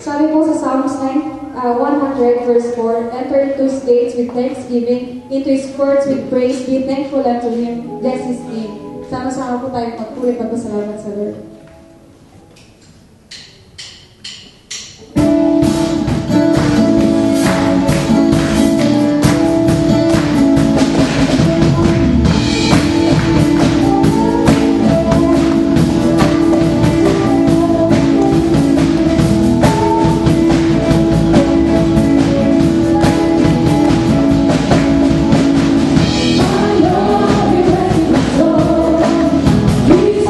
Sabi po sa Psalms 100 verse 4, enter into his gates with thanksgiving, into his courts with praise, be thankful unto him, bless his name. Sama-sama po tayo magpuri pagpasalamat sa Lord. He's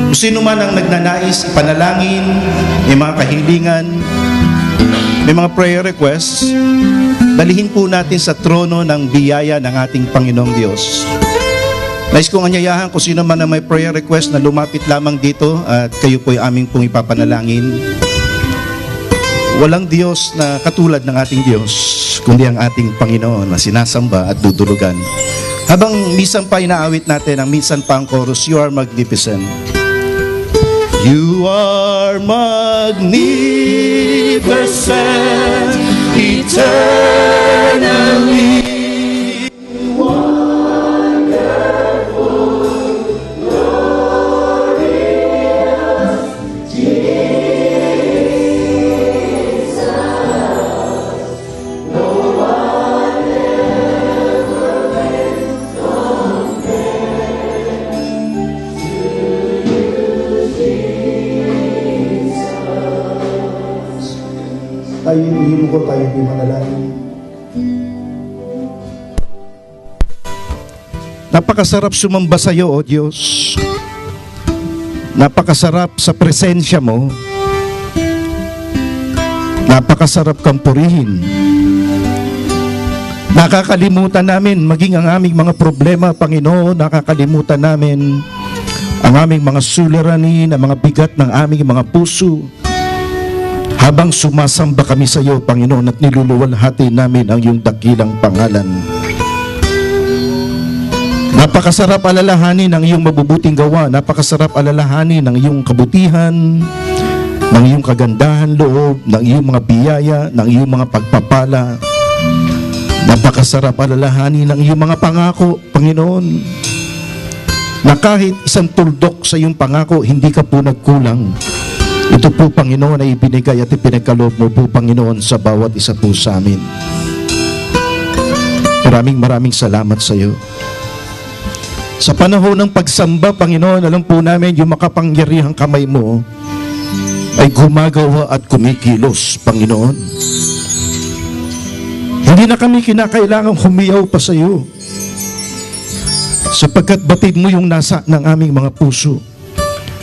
Kung sino man ang nagnanais ipanalangin, may mga kahilingan, may mga prayer requests, dalihin po natin sa trono ng biyaya ng ating Panginoong Diyos. Nais kong anyayahan kung sino man na may prayer request na lumapit lamang dito at kayo po ay aming pong ipapanalangin. Walang Diyos na katulad ng ating Diyos, kundi ang ating Panginoon na sinasamba at dudulugan. Habang minsan pa inaawit natin ang minsan pa ang chorus, You are magnificent. You are magnificent, eternally wonderful, glorious Jesus. No one ever can compare to you, Jesus. Tayo, ihimo ko tayo di manalangin. Napakasarap sumamba sa iyo, O Diyos. Napakasarap sa presensya mo. Napakasarap kang purihin. Nakakalimutan namin maging ang aming mga problema, Panginoon. Nakakalimutan namin ang aming mga suliranin, ang mga bigat ng aming mga puso. Habang sumasamba kami sa iyo, Panginoon, at niluluwalhati namin ang iyong dakilang pangalan. Napakasarap alalahanin ang iyong mabubuting gawa. Napakasarap alalahanin ang iyong kabutihan, ng iyong kagandahan loob, ng iyong mga biyaya, ng iyong mga pagpapala. Napakasarap alalahanin ang iyong mga pangako, Panginoon, na kahit isang tuldok sa iyong pangako, hindi ka po nagkulang. Ito po, Panginoon, ay ibinigay at ipinagkaloob mo po, Panginoon, sa bawat isa po sa amin. Maraming salamat sa iyo. Sa panahon ng pagsamba, Panginoon, alam po namin yung makapangyarihang kamay mo ay gumagawa at kumikilos, Panginoon. Hindi na kami kinakailangang humiyaw pa sa iyo, sapagkat batid mo yung nasa ng aming mga puso.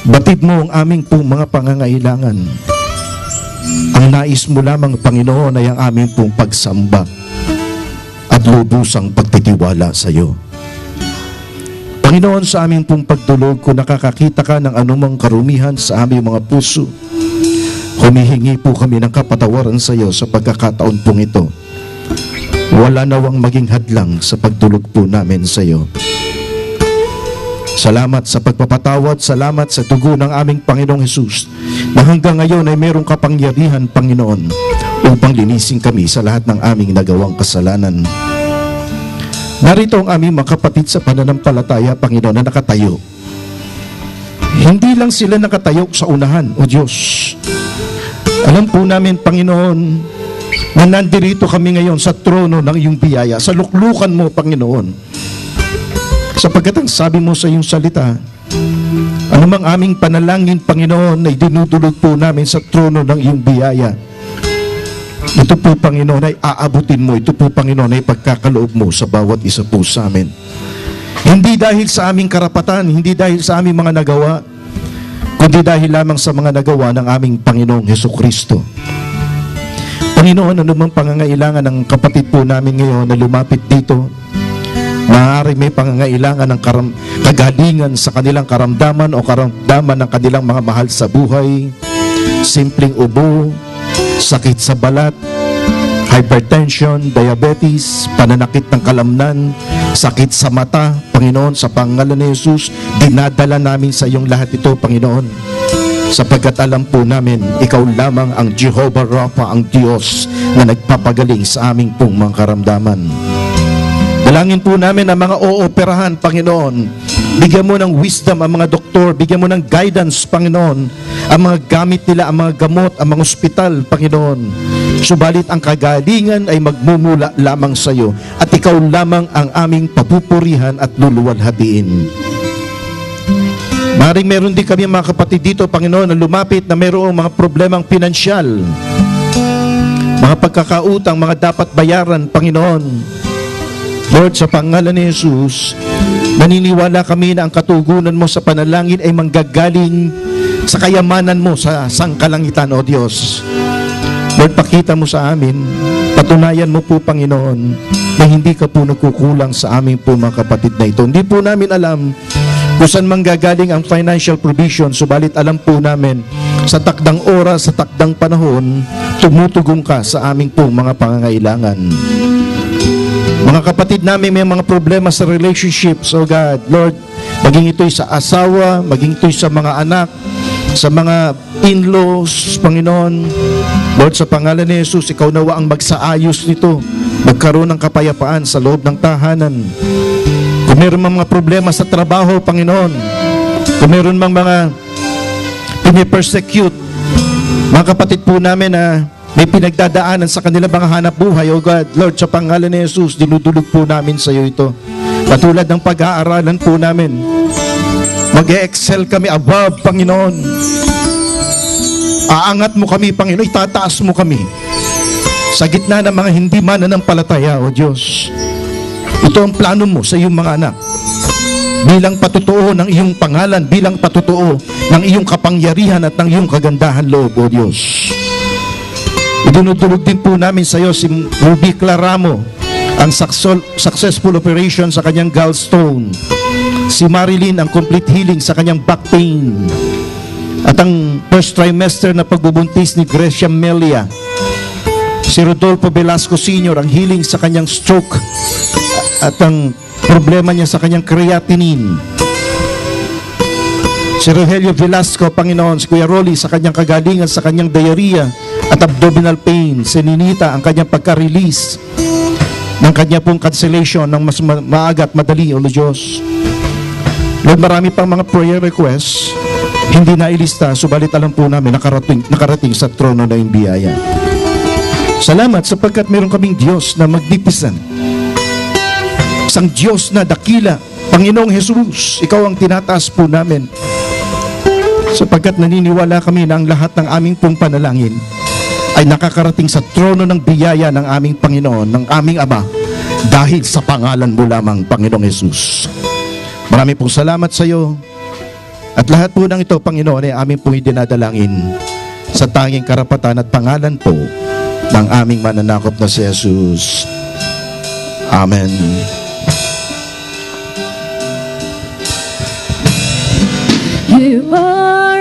Batid mo ang aming pong mga pangangailangan. Ang nais mo lamang, Panginoon, ay ang aming pong pagsamba at lubusang pagtitiwala sa iyo. Panginoon, sa aming pong pagdulog, kung nakakakita ka ng anumang karumihan sa aming mga puso, humihingi po kami ng kapatawaran sa iyo sa pagkakataon pong ito. Wala nawang maging hadlang sa pagdulog po namin sa iyo. Salamat sa pagpapatawad, salamat sa dugo ng aming Panginoong Hesus na hanggang ngayon ay mayroong kapangyarihan, Panginoon, upang linisin kami sa lahat ng aming nagawang kasalanan. Narito ang aming mga kapatid sa pananampalataya, Panginoon, na nakatayo. Hindi lang sila nakatayo sa unahan, O Diyos. Alam po namin, Panginoon, na nandirito kami ngayon sa trono ng iyong biyaya, sa luklukan mo, Panginoon. Sapagkat ang sabi mo sa iyong salita, anumang aming panalangin, Panginoon, ay dinudulog po namin sa trono ng iyong biyaya. Ito po, Panginoon, ay aabutin mo. Ito po, Panginoon, ay pagkakaloob mo sa bawat isa po sa amin. Hindi dahil sa aming karapatan, hindi dahil sa aming mga nagawa, kundi dahil lamang sa mga nagawa ng aming Panginoong Hesukristo. Panginoon, anumang pangangailangan ng kapatid po namin ngayon na lumapit dito, maaari may pangangailangan ng kagalingan sa kanilang karamdaman o karamdaman ng kanilang mga mahal sa buhay, simpleng ubo, sakit sa balat, hypertension, diabetes, pananakit ng kalamnan, sakit sa mata, Panginoon, sa pangalan ni Jesus, dinadala namin sa iyong lahat ito, Panginoon. Sapagkat alam po namin, ikaw lamang ang Jehovah Rapha, ang Diyos na nagpapagaling sa aming pong mga karamdaman. Dalangin po namin ang mga ooperahan, Panginoon. Bigyan mo ng wisdom ang mga doktor, bigyan mo ng guidance, Panginoon, ang mga gamit nila, ang mga gamot, ang mga ospital, Panginoon. Subalit ang kagalingan ay magmumula lamang sa iyo at ikaw lamang ang aming papupurihan at luluwalhatiin. Maring meron din kami mga kapatid dito, Panginoon, na lumapit na mayroong mga problemang pinansyal, mga pagkakautang, mga dapat bayaran, Panginoon. Lord, sa pangalan ni Jesus, naniniwala kami na ang katugunan mo sa panalangin ay manggagaling sa kayamanan mo sa sangkalangitan, O Diyos. Lord, pakita mo sa amin, patunayan mo po, Panginoon, na hindi ka po nagkukulang sa aming po mga kapatid na ito. Hindi po namin alam kung saan manggagaling ang financial provision, subalit alam po namin, sa takdang oras, sa takdang panahon, tumutugong ka sa aming po mga pangangailangan. Mga kapatid namin may mga problema sa relationships, O God, Lord, maging ito'y sa asawa, maging ito'y sa mga anak, sa mga in-laws, Panginoon. Lord, sa pangalan ni Jesus, ikaw nawa ang magsaayos nito, magkaroon ng kapayapaan sa loob ng tahanan. Kung meron mga problema sa trabaho, Panginoon, kung meron mga pinipersecute, mga kapatid po namin na may pinagdadaanan sa kanilang mga hanap buhay, O God, Lord, sa pangalan ni Jesus, dinudulog po namin sa iyo ito. Katulad ng pag-aaralan po namin, mag-e-excel kami above, Panginoon. Aangat mo kami, Panginoon, itataas mo kami sa gitna ng mga hindi mananampalataya, O Diyos. Ito ang plano mo sa iyong mga anak. Bilang patutuo ng iyong pangalan, bilang patutuo ng iyong kapangyarihan at ng iyong kagandahan loob, O Diyos. Idinudulog din po namin sa iyo si Ruby Claramo, ang successful operation sa kanyang gallstone. Si Marilyn, ang complete healing sa kanyang back pain. At ang first trimester na pagbubuntis ni Gracia Melia. Si Rodolfo Velasco Sr., ang healing sa kanyang stroke at ang problema niya sa kanyang creatinine. Si Rogelio Velasco, Panginoon, si Kuya Rolly sa kanyang kagalingan sa kanyang diarrhea at abdominal pain. Si Ninita, ang kanyang pagka-release ng kanya pong cancellation ng mas maaga at madali, O Diyos. Lord, marami pang mga prayer requests, hindi na ilista, subalit alam po namin nakarating sa trono na yung biyaya. Salamat sapagkat meron kaming Diyos na magnipisan. Isang Diyos na dakila, Panginoong Jesus, ikaw ang tinataas po namin. Sapagkat naniniwala kami na ang lahat ng aming pong panalangin ay nakakarating sa trono ng biyaya ng aming Panginoon, ng aming Ama, dahil sa pangalan mo lamang, Panginoong Jesus. Marami pong salamat sa iyo. At lahat po ng ito, Panginoon, ay aming pong idinadalangin sa tanging karapatan at pangalan po ng aming mananakop na si Jesus. Amen. You are